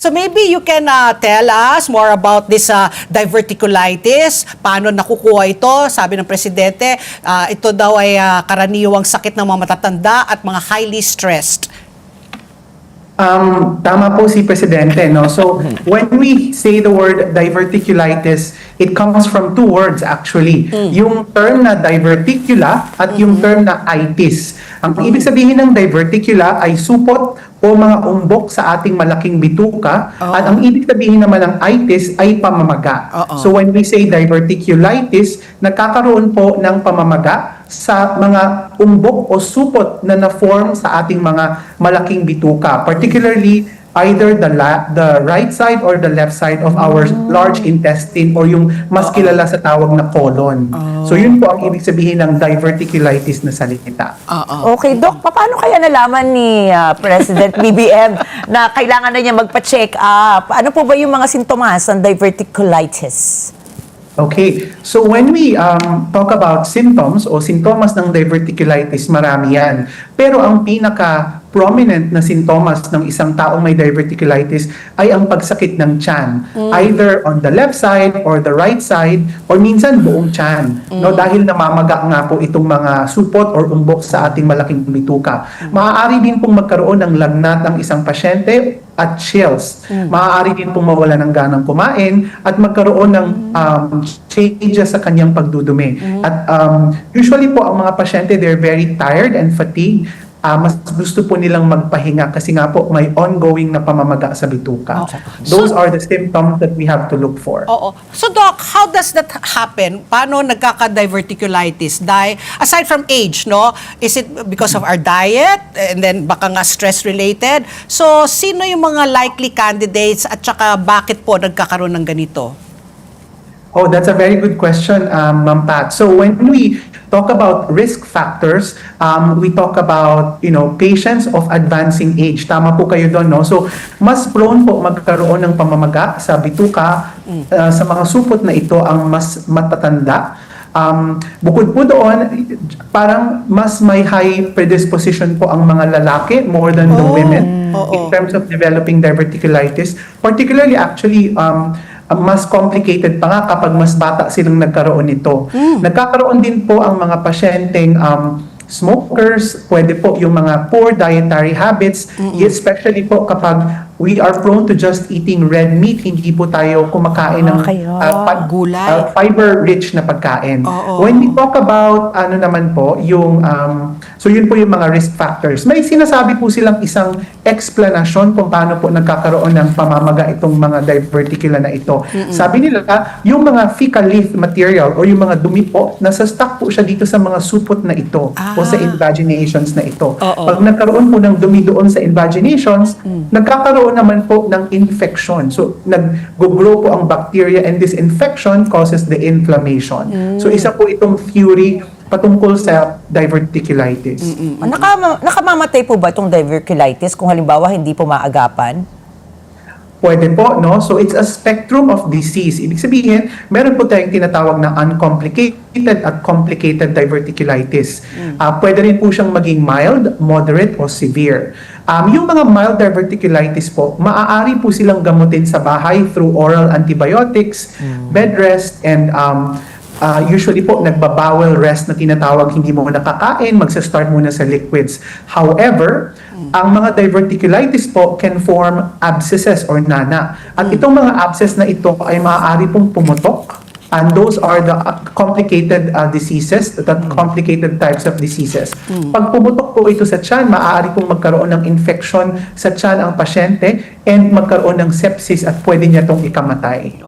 So maybe you can tell us more about this diverticulitis. Paano nakukuha ito? Sabi ng Presidente, ito daw ay karaniwang sakit ng mga matatanda at mga highly stressed. Tama po si Presidente, no? So, when we say the word diverticulitis, it comes from two words actually. Yung term na diverticula at yung term na itis. Ang ibig sabihin ng diverticula ay supot o mga umbok sa ating malaking bituka at ang ibig sabihin naman ng itis ay pamamaga. So, when we say diverticulitis, nagkakaroon po ng pamamaga sa mga umbok o supot na na-form sa ating mga malaking bituka, particularly either the right side or the left side of our large intestine or yung mas kilala sa tawag na colon. So yun po ang ibig sabihin ng diverticulitis na salita. Okay, Doc, paano kaya nalaman ni President BBM na kailangan na niya magpa-check up? Ano po ba yung mga sintomas ng diverticulitis? Okay, so when we talk about symptoms o sintomas ng diverticulitis, marami yan. Pero ang pinaka-prominent na sintomas ng isang taong may diverticulitis ay ang pagsakit ng tiyan. Either on the left side or the right side or minsan buong tiyan. No, dahil namamaga nga po itong mga supot or umbok sa ating malaking bituka. Maaari din pong magkaroon ng lagnat ang isang pasyente at chills. Maaari din pong mawala ng ganang kumain at magkaroon ng changes sa kanyang pagdudumi. At usually po ang mga pasyente, they're very tired and fatigued. Mas gusto po nilang magpahinga kasi nga po may ongoing na pamamaga sa bituka. Those are the symptoms that we have to look for. So Doc, how does that happen? Paano nagkaka-diverticulitis? Aside from age, no? Is it because of our diet? And then baka nga stress-related? So sino yung mga likely candidates at saka bakit po nagkakaroon ng ganito? Oh, that's a very good question, Ma'am Pat. So when we talk about risk factors, we talk about, patients of advancing age. Tama po kayo doon, no? So mas prone po magkaroon ng pamamaga sa bituka, sa mga supot na ito ang mas matatanda. Bukod po doon, parang mas may high predisposition po ang mga lalaki more than the women in terms of developing diverticulitis. Particularly, actually, mas complicated pa nga kapag mas bata silang nagkaroon nito. Nagkakaroon din po ang mga pasyenteng smokers, pwede po yung mga poor dietary habits, especially po kapag we are prone to just eating red meat, hindi po tayo kumakain ng gulay, fiber-rich na pagkain. When we talk about naman po, so yun po yung mga risk factors. May sinasabi po silang isang explanation kung paano po nagkakaroon ng pamamaga itong mga diverticula na ito. Sabi nila, yung mga fecal leaf material o yung mga dumi po, nasa stock po siya dito sa mga supot na ito o sa invaginations na ito. Pag nagkaroon po ng dumi doon sa invaginations, nagkakaroon naman po ng infection. So, nag-grow po ang bacteria and this infection causes the inflammation. So, isa po itong theory patungkol sa diverticulitis. Nakamamatay po ba itong diverticulitis kung halimbawa hindi po maagapan? Pwede po, no? So, it's a spectrum of disease. Ibig sabihin, meron po tayong tinatawag na uncomplicated at complicated diverticulitis. Pwede rin po siyang maging mild, moderate, o severe. Yung mga mild diverticulitis po, maaari po silang gamutin sa bahay through oral antibiotics, bed rest, and usually po nagbabowel rest na tinatawag, hindi mo nakakain, magsa-start muna sa liquids. However, ang mga diverticulitis po can form abscesses or nana. At itong mga abscess na ito ay maaari pong pumutok. And those are the complicated diseases, the complicated types of diseases. Pag pumutok po ito sa tiyan, maaari pong magkaroon ng infection sa tiyan ang pasyente and magkaroon ng sepsis at pwede niya itong ikamatay.